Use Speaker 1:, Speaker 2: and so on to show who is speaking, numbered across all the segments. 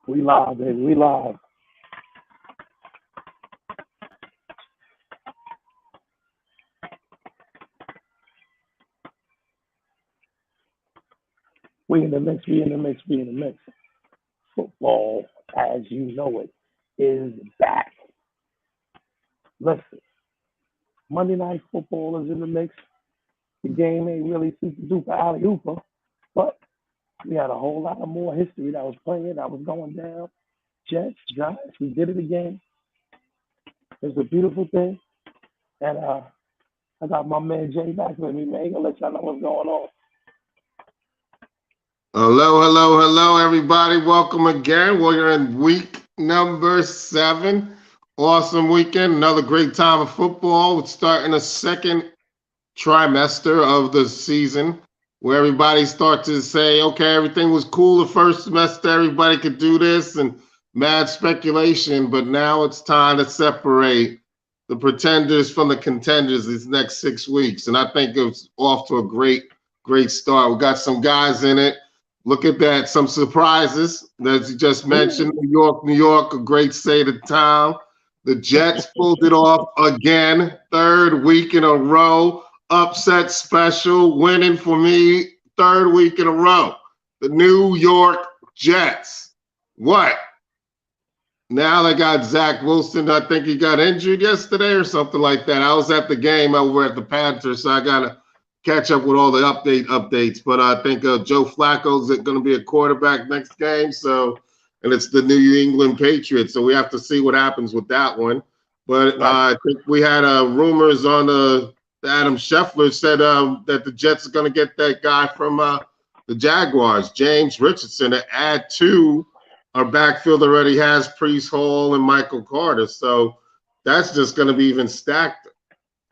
Speaker 1: We live, baby. We live. We in the mix. We in the mix. We in the mix. Football, as you know it, is back. Listen, Monday Night Football is in the mix. The game ain't really super duper alley hooper, but we had a whole lot of more history that was playing, that was going down. Jets, Giants, we did it again. It's a beautiful thing. And I got my man Jay back with me, man. He gonna let y'all know what's going on.
Speaker 2: Hello, hello, hello, everybody. Welcome again. We're in week number 7. Awesome weekend. Another great time of football. We're starting the second trimester of the season where everybody starts to say, okay, everything was cool the first semester. Everybody could do this and mad speculation. But now it's time to separate the pretenders from the contenders these next 6 weeks. And I think it's off to a great start. We got some guys in it. Look at that. Some surprises, as you just mentioned. New York, a great state of town. The Jets pulled it off again, 3rd week in a row. Upset special, winning for me, 3rd week in a row. The New York Jets. What? Now they got Zach Wilson. I think he got injured yesterday or something like that. I was at the game over at the Panthers, so I got to catch up with all the updates. But I think Joe Flacco's going to be a quarterback next game. And it's the New England Patriots. So we have to see what happens with that one. But I think we had rumors on Adam Scheffler said that the Jets are going to get that guy from the Jaguars, James Richardson, to add to our backfield already has Priest Hall and Michael Carter. So that's just going to be even stacked.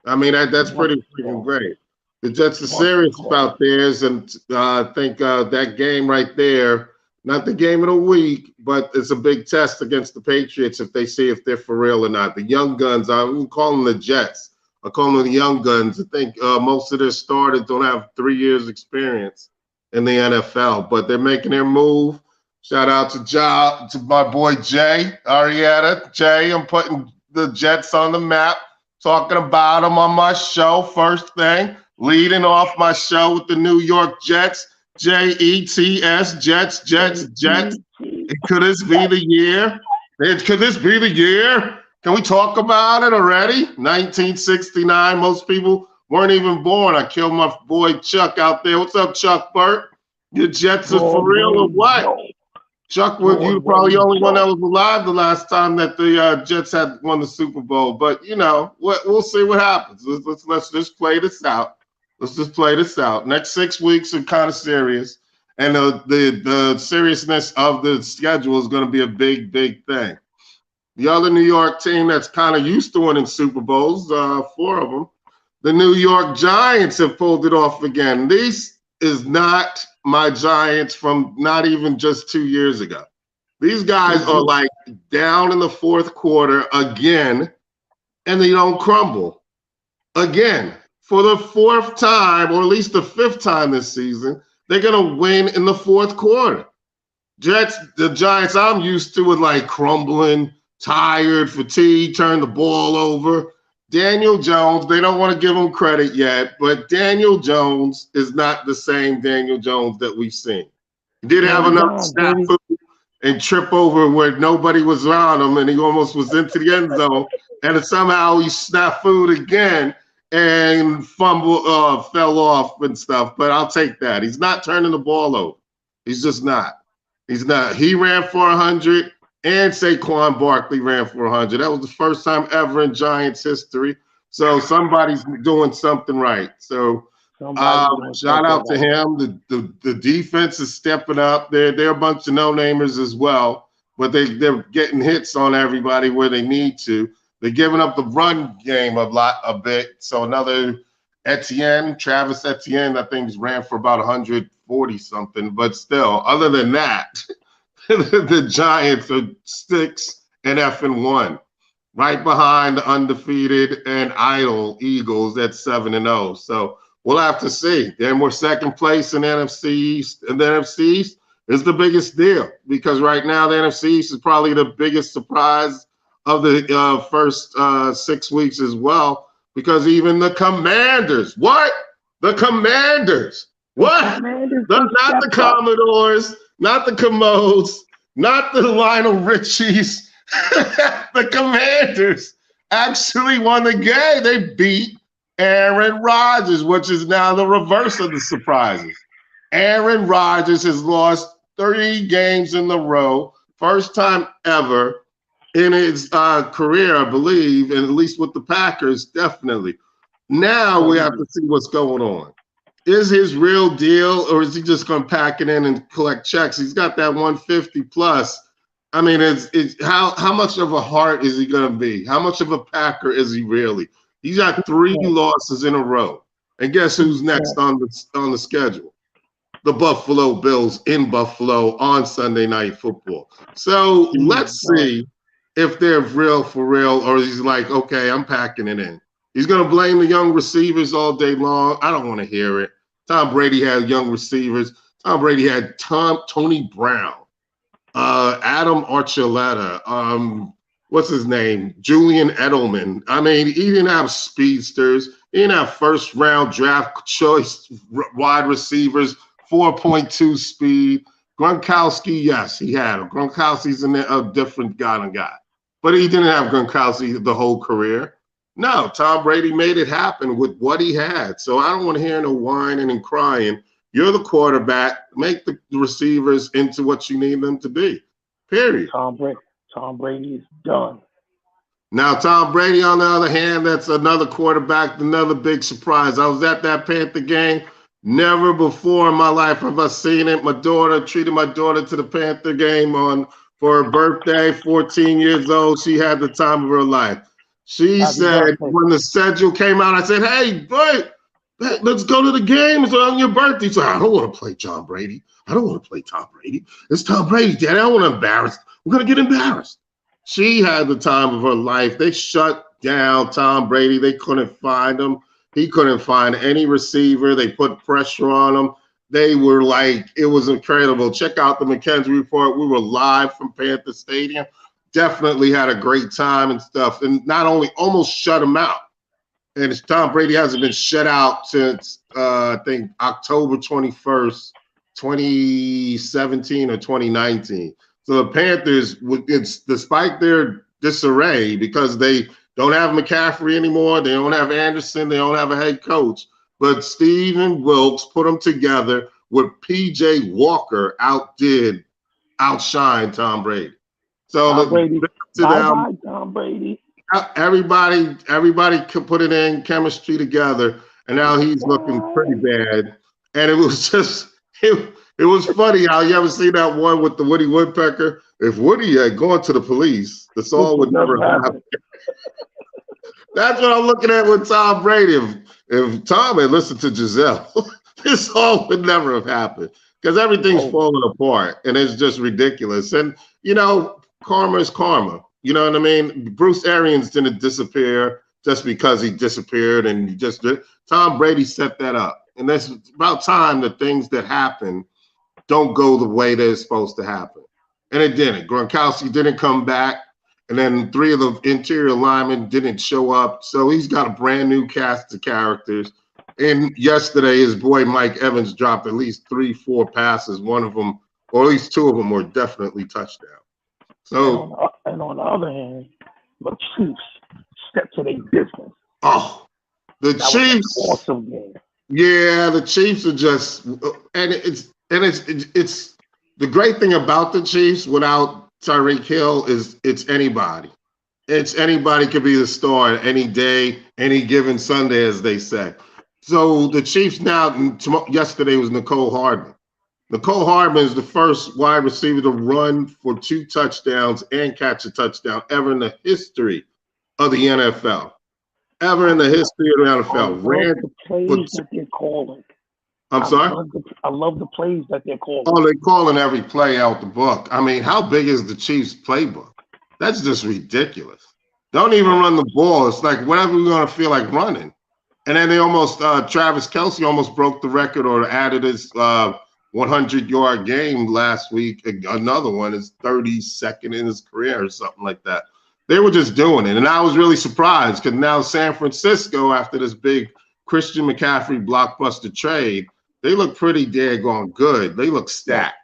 Speaker 2: I mean, that's pretty freaking great. The Jets are serious about theirs, and I think that game right there, not the game of the week, but it's a big test against the Patriots if they see if they're for real or not. The young guns, I wouldn't call them the Jets. I call them the young guns. I think most of their starters don't have 3 years experience in the NFL, but they're making their move. Shout out to my boy Jay Arrieta. Jay, I'm putting the Jets on the map, talking about them on my show first thing. Leading off my show with the New York Jets, Jets, Jets. Could this be the year? Could this be the year? Can we talk about it already? 1969, most people weren't even born. I killed my boy Chuck out there. What's up, Chuck Burt? Your Jets are for real or what? Chuck, you probably the only one that was alive the last time that the Jets had won the Super Bowl. But, you know, we'll see what happens. Let's just play this out. Let's just play this out. Next 6 weeks are kind of serious, and the seriousness of the schedule is going to be a big thing. The other New York team that's kind of used to winning Super Bowls, 4 of them, the New York Giants have pulled it off again. This is not my Giants from not even just 2 years ago. These guys are like down in the 4th quarter again, and they don't crumble again. For the 4th time, or at least the 5th time this season, they're going to win in the 4th quarter. The Giants I'm used to with like crumbling, tired, fatigued, turn the ball over. Daniel Jones, they don't want to give him credit yet, but Daniel Jones is not the same Daniel Jones that we've seen. He did have enough snafu and trip over where nobody was around him, and he almost was into the end zone, and somehow he snafu'd again and fell off and stuff, but I'll take that. He's not turning the ball over. He's just not. He's not. He ran for 100, and Saquon Barkley ran for 100. That was the first time ever in Giants history. So somebody's doing something right. So shout out to him. The defense is stepping up. They're a bunch of no-namers as well, but they're getting hits on everybody where they need to. They're giving up the run game a bit. So another Travis Etienne, I think he's ran for about 140 something. But still, other than that, the Giants are 6-1, right behind the undefeated and idle Eagles at 7-0. So we'll have to see. Then we're 2nd place in NFC East. In the NFC East, It's the biggest deal because right now the NFC East is probably the biggest surprise of the first 6 weeks as well, because even the Commanders, what? The Commanders, what? Not the Commodores, not the Commodes, not the Lionel Richies. The Commanders actually won the game. They beat Aaron Rodgers, which is now the reverse of the surprises. Aaron Rodgers has lost 3 games in a row, first time ever in his career, I believe, and at least with the Packers, definitely. Now we have to see what's going on. Is his real deal, or is he just going to pack it in and collect checks? He's got that 150 plus. I mean, it's how much of a heart is he going to be? How much of a Packer is he really? He's got 3 losses in a row. And guess who's next on the schedule? The Buffalo Bills in Buffalo on Sunday Night Football. So let's see if they're real for real, or he's like, okay, I'm packing it in. He's going to blame the young receivers all day long. I don't want to hear it. Tom Brady had young receivers. Tom Brady had Tony Brown, Adam Archuleta, what's his name? Julian Edelman. I mean, he didn't have speedsters. He didn't have first-round draft choice wide receivers, 4.2 speed. Gronkowski, yes, he had him. Gronkowski's a different kind of guy. But he didn't have Gronkowski the whole career. No, Tom Brady made it happen with what he had. So I don't want to hear no whining and crying. You're the quarterback. Make the receivers into what you need them to be. Period.
Speaker 1: Tom Brady is done.
Speaker 2: Now, Tom Brady, on the other hand, that's another quarterback, another big surprise. I was at that Panther game. Never before in my life have I seen it. My daughter treated my daughter to the Panther game for her birthday, 14 years old. She had the time of her life. She said, when the schedule came out, I said, hey, boy, let's go to the game. It's on your birthday. She said, I don't want to play Tom Brady. I don't want to play Tom Brady. It's Tom Brady, Dad. I don't want to embarrass. We're going to get embarrassed. She had the time of her life. They shut down Tom Brady. They couldn't find him. He couldn't find any receiver. They put pressure on him. They were like, it was incredible. Check out the McKenzie Report. We were live from Panther Stadium. Definitely had a great time and stuff. And not only almost shut him out. And Tom Brady hasn't been shut out since, I think, October 21st, 2017 or 2019. So the Panthers, it's despite their disarray, because they don't have McCaffrey anymore, they don't have Anderson, they don't have a head coach, but Stephen Wilkes put them together with P.J. Walker outshined Tom Brady. So
Speaker 1: Tom Brady, bye-bye, Tom Brady.
Speaker 2: Everybody could put it in chemistry together, and now he's looking pretty bad. And it was just it was funny how you ever see that one with the Woody Woodpecker. If Woody had gone to the police, this all would never happen. That's what I'm looking at with Tom Brady. If Tom had listened to Giselle, this all would never have happened, because everything's falling apart and it's just ridiculous. And, you know, karma is karma. You know what I mean? Bruce Arians didn't disappear just because he disappeared, and Tom Brady set that up. And it's about time that things that happen don't go the way they're supposed to happen. And it didn't. Gronkowski didn't come back. And then 3 of the interior linemen didn't show up. So he's got a brand new cast of characters. And yesterday, his boy Mike Evans dropped at least 3-4 passes. One of them, or at least 2 of them, were definitely touchdowns. So,
Speaker 1: and on the other hand, the Chiefs stepped to their business.
Speaker 2: Oh, the Chiefs!
Speaker 1: Was an awesome game.
Speaker 2: Yeah, the Chiefs are just, and it's the great thing about the Chiefs without Tyreek Hill is it's anybody. It's anybody could be the star any day, any given Sunday, as they say. So the Chiefs now, yesterday was Nicole Hardman. Nicole Hardman is the first wide receiver to run for 2 touchdowns and catch a touchdown ever in the history of the NFL. Ever in the history of the NFL.
Speaker 1: I love the plays that they're calling.
Speaker 2: I'm sorry?
Speaker 1: I love the plays that they're calling.
Speaker 2: Oh, they're calling every play out the book. I mean, how big is the Chiefs playbook? That's just ridiculous. Don't even run the ball. It's like whatever we're going to feel like running. And then they almost, Travis Kelce almost broke the record or added his 100-yard game last week. Another one is 32nd in his career or something like that. They were just doing it. And I was really surprised because now San Francisco, after this big Christian McCaffrey blockbuster trade, they look pretty daggone good. They look stacked.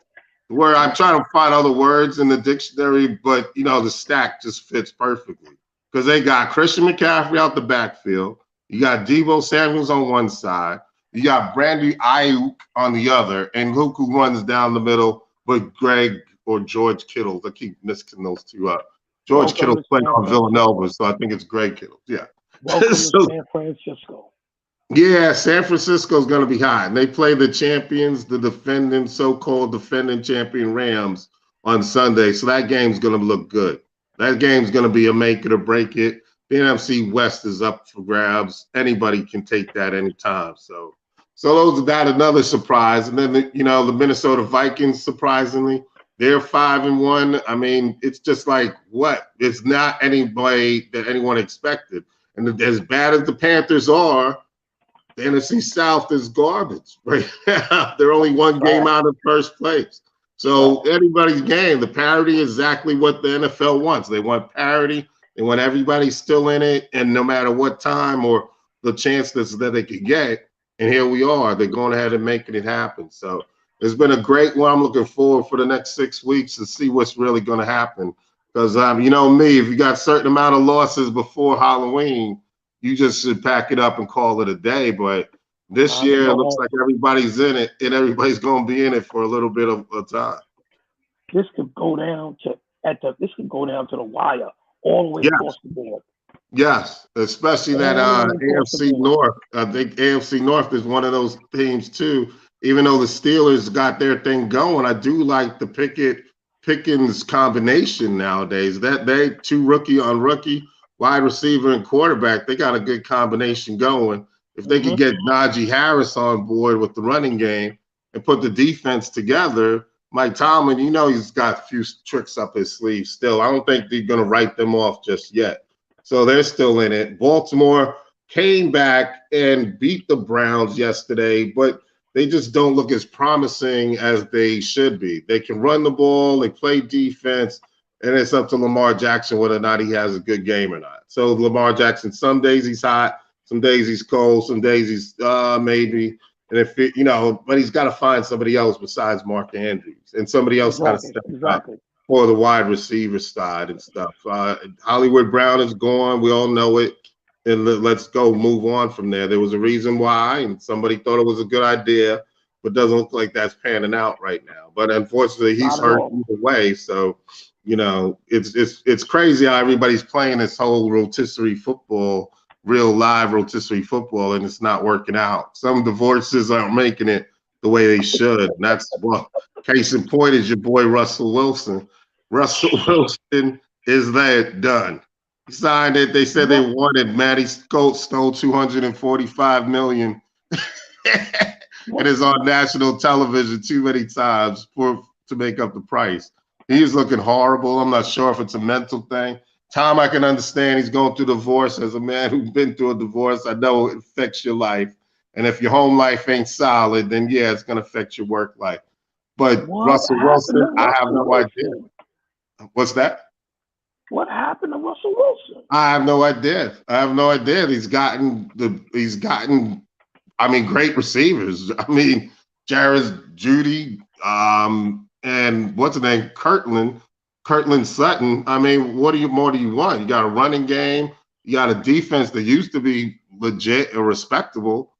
Speaker 2: Where I'm trying to find other words in the dictionary, but, you know, the stack just fits perfectly because they got Christian McCaffrey out the backfield. You got Deebo Samuels on one side. You got Brandon Ayuk on the other, and look who runs down the middle, but Greg or George Kittle. I keep mixing those two up. George Kittle's playing on Villanova, so I think it's Greg Kittle. Yeah.
Speaker 1: Welcome to San Francisco.
Speaker 2: Yeah, San Francisco's going to be hot. And they play the champions, the defending, so-called defending champion Rams on Sunday. So that game's going to look good. That game's going to be a make it or break it. The NFC West is up for grabs. Anybody can take that anytime. So those are that another surprise. And then, the Minnesota Vikings, surprisingly, they're 5-1. I mean, it's just like, what? It's not anybody that anyone expected. And as bad as the Panthers are, the NFC South is garbage right now. They're only one game out of first place. So anybody's game, the parity is exactly what the NFL wants. They want parity. They want everybody still in it, and no matter what time or the chances that they could get. And here we are. They're going ahead and making it happen. So it's been a great one. I'm looking forward for the next 6 weeks to see what's really going to happen. Because, you know me, if you got a certain amount of losses before Halloween, you just should pack it up and call it a day. But this year, it looks like everybody's in it, and everybody's going to be in it for a little bit of a time.
Speaker 1: This could go down to the wire all the way across the board.
Speaker 2: Yes, especially that AFC North. I think AFC North is one of those teams too. Even though the Steelers got their thing going, I do like the Pickens combination nowadays. That they two rookie on rookie. Wide receiver and quarterback, they got a good combination going. If they could get Najee Harris on board with the running game and put the defense together, Mike Tomlin, he's got a few tricks up his sleeve still. I don't think they're going to write them off just yet. So they're still in it. Baltimore came back and beat the Browns yesterday, but they just don't look as promising as they should be. They can run the ball, they play defense, and it's up to Lamar Jackson whether or not he has a good game or not. So Lamar Jackson, some days he's hot, some days he's cold, some days he's maybe. And but he's got to find somebody else besides Mark Andrews, and somebody else got to step up for the wide receiver side and stuff. Hollywood Brown is gone. We all know it. And let's go move on from there. There was a reason why, and somebody thought it was a good idea, but doesn't look like that's panning out right now. But unfortunately, he's hurt either way. So, it's crazy how everybody's playing this whole rotisserie football, real live rotisserie football, and it's not working out. Some divorces aren't making it the way they should. And that's case in point is your boy Russell Wilson. Russell Wilson is that done. He signed it. They said they wanted Matty stole $245 million. It is on national television too many times to make up the price. He's looking horrible. I'm not sure if it's a mental thing. Tom, I can understand he's going through divorce. As a man who's been through a divorce, I know it affects your life. And if your home life ain't solid, then yeah, it's going to affect your work life. But Russell Wilson, I have no idea. What's that?
Speaker 1: What happened to Russell Wilson?
Speaker 2: I have no idea. He's gotten great receivers. Jared Judy, and what's his name? Cortland Sutton. What more do you want? You got a running game. You got a defense that used to be legit or respectable.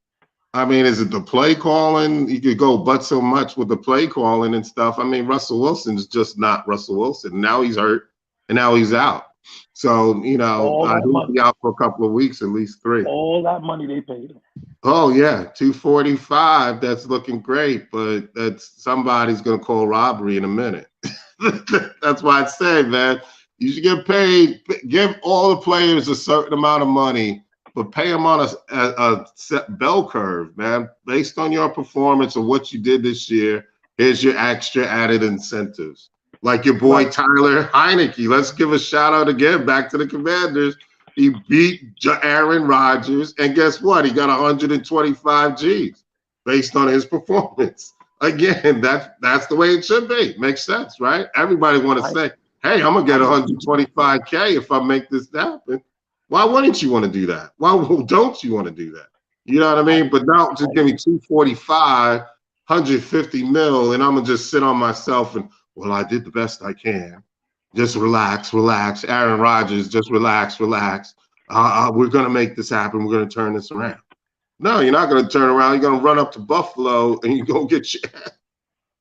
Speaker 2: Is it the play calling? You could go but so much with the play calling and stuff. Russell Wilson's just not Russell Wilson. Now he's hurt, and now he's out. So, he'll be out for a couple of weeks, at least 3.
Speaker 1: All that money they paid him.
Speaker 2: Oh, yeah, $245. That's looking great, but somebody's going to call robbery in a minute. That's why I say, man, you should get paid. Give all the players a certain amount of money, but pay them on a set bell curve, man. Based on your performance and what you did this year, here's your extra added incentives. Like your boy Tyler Heineke. Let's give a shout out again back to the Commanders. He beat Aaron Rodgers, and guess what? He got 125 G's based on his performance. again, that's the way it should be. Makes sense, right? Everybody want to say, hey, I'm going to get 125K if I make this happen. Why wouldn't you want to do that? Why don't you want to do that? You know what I mean? But now just give me 245, 150 mil, and I'm going to just sit on myself and, well, I did the best I can. Just relax. Aaron Rodgers, just relax. We're going to make this happen. We're going to turn this around. No, you're not going to turn around. You're going to run up to Buffalo and you're going to get your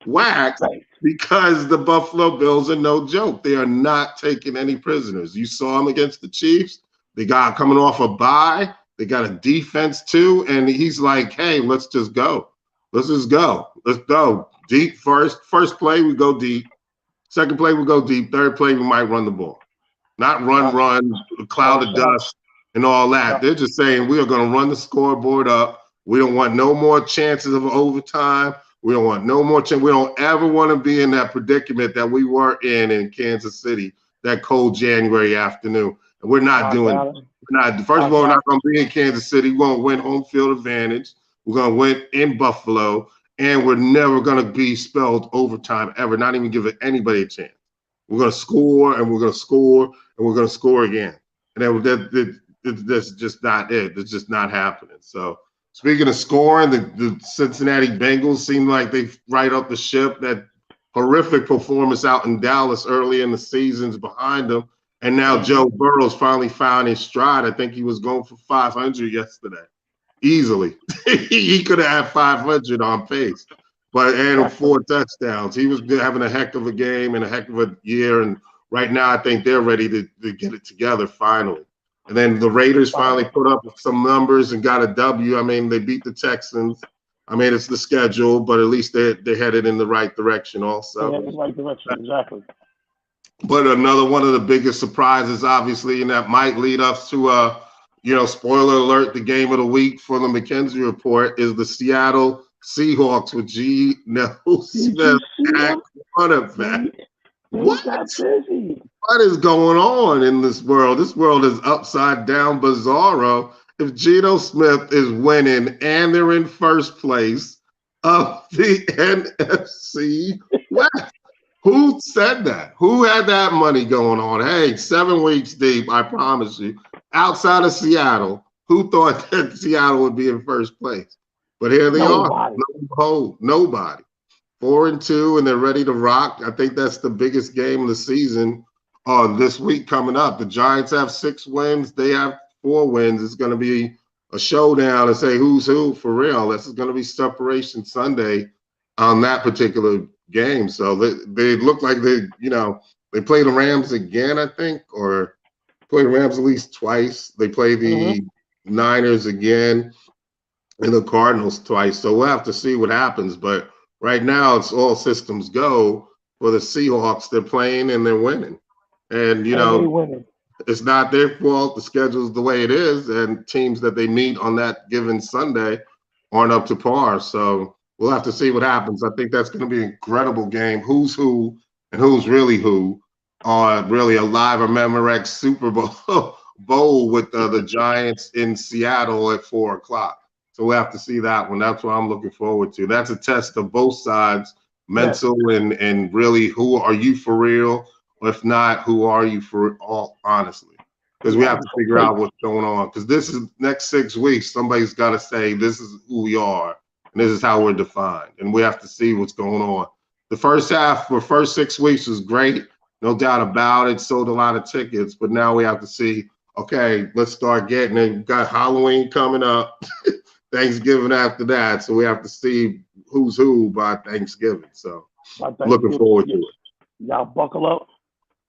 Speaker 2: whacked because the Buffalo Bills are no joke. They are not taking any prisoners. You saw them against the Chiefs. They got coming off a bye. They got a defense too. And he's like, hey, let's just go. Let's go. Deep first. First play, we go deep. Second play, we go deep. Third play, we might run the ball. Not run, a cloud of dust and all that. They're just saying we are going to run the scoreboard up. We don't want no more chances of overtime. We don't want no more chance. We don't ever want to be in that predicament that we were in Kansas City that cold January afternoon. And we're not doing it. First of all, we're not going to be in Kansas City. We're going to win home field advantage. We're going to win in Buffalo. And we're never going to be spelled overtime ever, not even giving anybody a chance. We're going to score, and we're going to score, and we're going to score again. And that's just not it. It's just not happening. So speaking of scoring, the Cincinnati Bengals seem like they right up the ship. That horrific performance out in Dallas early in the season's behind them. And now Joe Burrow's finally found his stride. I think he was going for 500 yesterday. Easily. He could have had 500 on pace. And 4 touchdowns. He was having a heck of a game and a heck of a year. And right now I think they're ready to get it together finally. And then the Raiders finally put up some numbers and got a W. I mean, they beat the Texans. I mean, it's the schedule, but at least they're headed in the right direction also.
Speaker 1: In the right direction, exactly.
Speaker 2: But another one of the biggest surprises, obviously, and that might lead us to, spoiler alert, the game of the week for the McKenzie Report is the Seattle Seahawks with Geno Smith at quarterback. What is going on in this world? This world is upside down bizarro. If Geno Smith is winning and they're in first place of the NFC West, who said that? Who had that money going on? Hey, 7 weeks deep, I promise you. Outside of Seattle, who thought that Seattle would be in first place? But here they are. Nobody. 4-2, and they're ready to rock. I think that's the biggest game of the season this week coming up. The Giants have 6 wins. They have 4 wins. It's going to be a showdown and say who's who for real. This is going to be Separation Sunday on that particular game. So they look like they play the Rams again, I think, or play the Rams at least twice. They play the Niners again and the Cardinals twice. So we'll have to see what happens. But right now, it's all systems go for the Seahawks. They're playing and they're winning. And, it's not their fault. The schedule's the way it is. And teams that they meet on that given Sunday aren't up to par. So we'll have to see what happens. I think that's going to be an incredible game. Who's who and who's really who on really a live Memorex Super Bowl with the Giants in Seattle at 4 o'clock. So we'll have to see that one. That's what I'm looking forward to. That's a test of both sides, mental and really who are you for real? If not, who are you for all, honestly? Because we have to figure out what's going on. Because this is next 6 weeks, somebody's got to say this is who we are and this is how we're defined. And we have to see what's going on. The first half for first 6 weeks was great. No doubt about it. Sold a lot of tickets. But now we have to see, okay, let's start getting it. We've got Halloween coming up. Thanksgiving after that, so we have to see who's who by Thanksgiving. So looking forward to it.
Speaker 1: Y'all buckle up.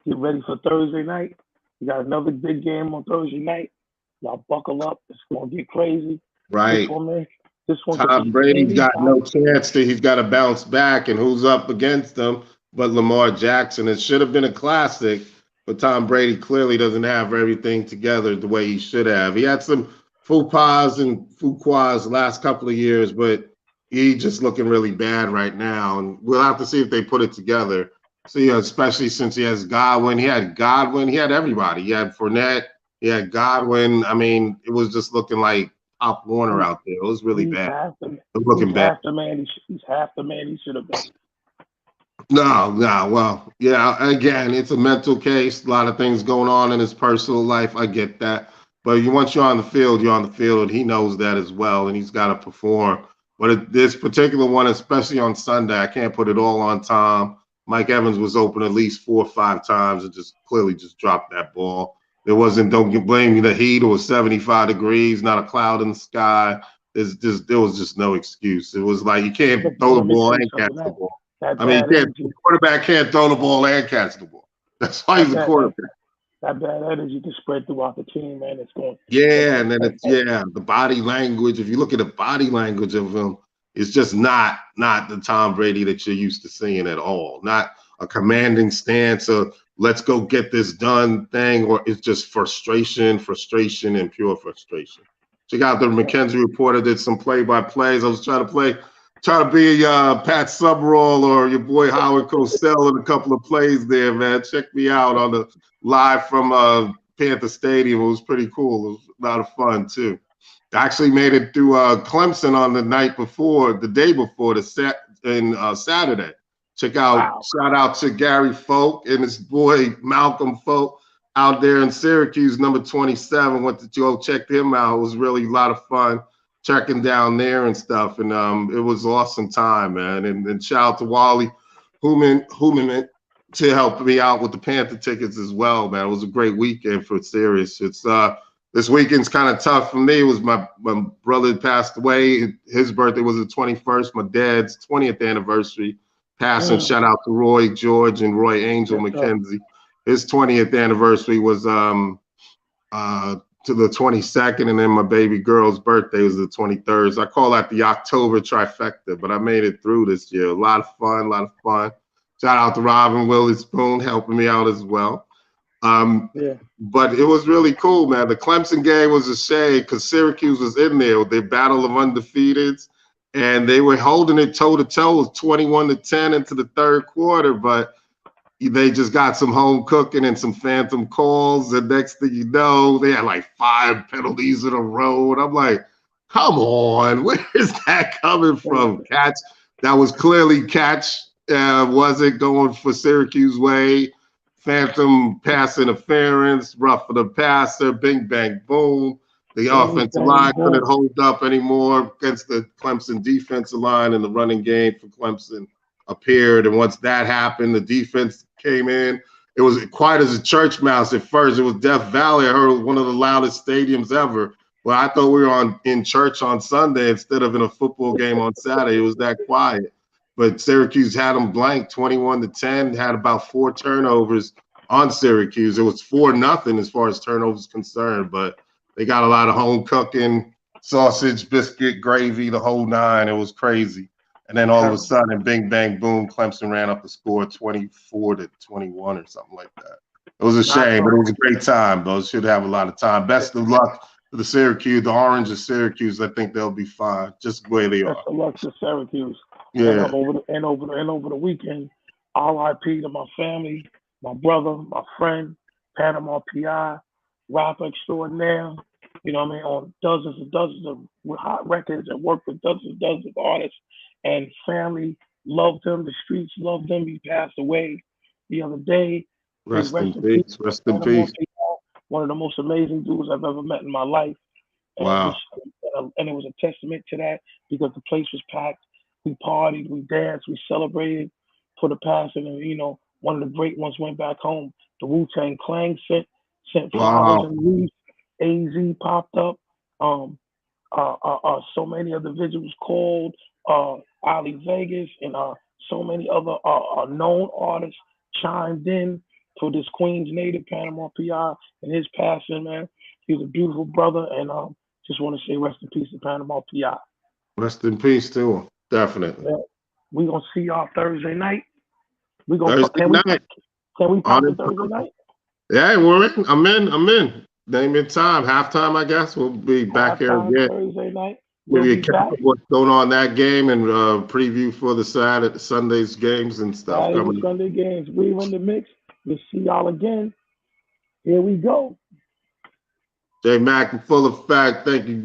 Speaker 1: Get ready for Thursday night. We got another big game on Thursday night. Y'all buckle up. It's going to get crazy.
Speaker 2: Right.
Speaker 1: This one
Speaker 2: Tom Brady's got no chance he's got to bounce back, and who's up against him but Lamar Jackson. It should have been a classic, but Tom Brady clearly doesn't have everything together the way he should have. He had some faux pas the last couple of years, but he's just looking really bad right now. And we'll have to see if they put it together. So, especially since he has Godwin. He had Godwin. He had everybody. He had Fournette. He had Godwin. I mean, it was just looking like Pop Warner out there. It was really
Speaker 1: He's
Speaker 2: bad.
Speaker 1: half the
Speaker 2: It was looking bad.
Speaker 1: he's half the man he should have been.
Speaker 2: No. Well, yeah, again, it's a mental case. A lot of things going on in his personal life. I get that. But once you're on the field, you're on the field. He knows that as well, and he's got to perform. But this particular one, especially on Sunday, I can't put it all on Tom. Mike Evans was open at least 4 or 5 times and just clearly just dropped that ball. There wasn't, don't blame me, the heat. It was 75 degrees, not a cloud in the sky. There was just no excuse. It was like you can't throw the ball and catch the ball. I mean, the quarterback can't throw the ball and catch the ball. That's why he's a quarterback.
Speaker 1: That bad energy can spread throughout the team, man. It's going.
Speaker 2: Yeah, and then the body language. If you look at the body language of him, it's just not the Tom Brady that you're used to seeing at all. Not a commanding stance of let's go get this done thing, or it's just frustration, and pure frustration. Check out the McKenzie Reporter did some play-by-plays. I was trying to be Pat Summerall or your boy Howard Cosell in a couple of plays there, man. Check me out on the live from Panther Stadium. It was pretty cool. It was a lot of fun too. I actually made it through Clemson on the day before Saturday. Check out, Shout out to Gary Folk and his boy Malcolm Folk out there in Syracuse, number 27. Went to go check him out. It was really a lot of fun checking down there and stuff. And it was an awesome time, man. And shout out to Wally Hooman to help me out with the Panther tickets as well, man. It was a great weekend for Sirius. It's this weekend's kind of tough for me. It was my brother passed away. His birthday was the 21st. My dad's 20th anniversary passing. Shout out to Roy George and Roy Angel McKenzie. His 20th anniversary was to the 22nd, and then my baby girl's birthday was the 23rd. So I call that the October trifecta, but I made it through this year. A lot of fun. Shout out to Robin Willie Spoon helping me out as well. But it was really cool, man. The Clemson game was a shame because Syracuse was in there with their battle of undefeateds, and they were holding it toe-to-toe, 21-10 into the third quarter, but they just got some home cooking and some phantom calls, and next thing you know, they had like 5 penalties in a row, and I'm like, come on, where is that coming from? Catch, that was clearly catch, wasn't going for Syracuse way. Phantom pass interference, rough for the passer, bing, bang, boom. The offensive line couldn't hold up anymore against the Clemson defensive line, and the running game for Clemson appeared. And once that happened, the defense came in. It was quiet as a church mouse at first. It was Death Valley. I heard it was one of the loudest stadiums ever. Well, I thought we were in church on Sunday instead of in a football game on Saturday. It was that quiet. But Syracuse had them blank, 21-10, had about 4 turnovers on Syracuse. It was 4-0 as far as turnovers concerned, but they got a lot of home cooking, sausage, biscuit, gravy, the whole 9. It was crazy. And then all of a sudden, bing, bang, boom, Clemson ran up the score 24-21 or something like that. It was a shame, but it was a great time, though. Should have a lot of time. Best of luck to the Syracuse, the Orange of Syracuse. I think they'll be fine, just the way they are.
Speaker 1: Best of luck to Syracuse.
Speaker 2: Yeah.
Speaker 1: And over the weekend, RIP to my family, my brother, my friend, Panama PI, rapper extraordinaire. You know what I mean? On dozens and dozens of hot records and worked with dozens and dozens of artists. And family loved him. The streets loved him. He passed away the other day.
Speaker 2: Rest in peace. Rest in peace.
Speaker 1: One of the most amazing dudes I've ever met in my life. And
Speaker 2: wow.
Speaker 1: It was a testament to that because the place was packed. We partied, we danced, we celebrated for the passing. And, you know, one of the great ones went back home. The Wu-Tang Clan sent flowers and wreaths. AZ popped up. So many other individuals called. Ali Vegas and so many other known artists chimed in for this Queens native, Panama PI, and his passing, man. He's a beautiful brother, and just want to say rest in peace to Panama PI.
Speaker 2: Rest in peace to him, definitely.
Speaker 1: Yeah. We're going to see y'all Thursday night. Can we pop it Thursday night?
Speaker 2: Yeah, we're in. I'm in. Name it time. Halftime, I guess. We'll be back here again.
Speaker 1: Thursday night.
Speaker 2: Maybe what's going on in that game and preview for the Sunday's games and stuff.
Speaker 1: Sunday games. We in the mix. We'll see y'all again. Here we go.
Speaker 2: J Mac, full effect. Thank you,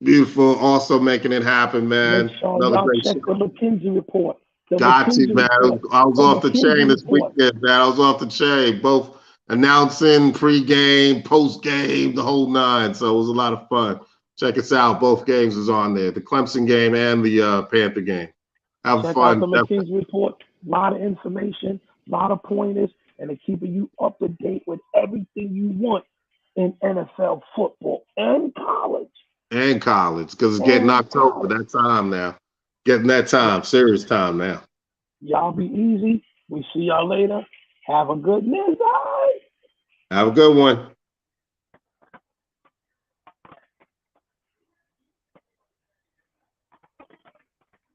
Speaker 2: Beautiful. Also making it happen,
Speaker 1: Make
Speaker 2: man.
Speaker 1: sure
Speaker 2: Another
Speaker 1: y'all
Speaker 2: great
Speaker 1: check the
Speaker 2: show.
Speaker 1: McKinsey report. The
Speaker 2: Got you,
Speaker 1: McKinsey
Speaker 2: man.
Speaker 1: report.
Speaker 2: I was
Speaker 1: The
Speaker 2: off the chain
Speaker 1: McKinsey
Speaker 2: this
Speaker 1: report.
Speaker 2: weekend, man. I was off the chain. Both announcing, pre-game, post-game, the whole nine. So it was a lot of fun. Check us out. Both games is on there. The Clemson game and the Panther game. Have
Speaker 1: Check out
Speaker 2: fun.
Speaker 1: the McKinsey report. A lot of information, a lot of pointers, and they're keeping you up to date with everything you want in NFL football and college.
Speaker 2: And college, because it's getting
Speaker 1: And
Speaker 2: October.
Speaker 1: college.
Speaker 2: That time now. Getting that time. Serious time now.
Speaker 1: Y'all be easy. We see y'all later. Have a good night.
Speaker 2: Have a good one.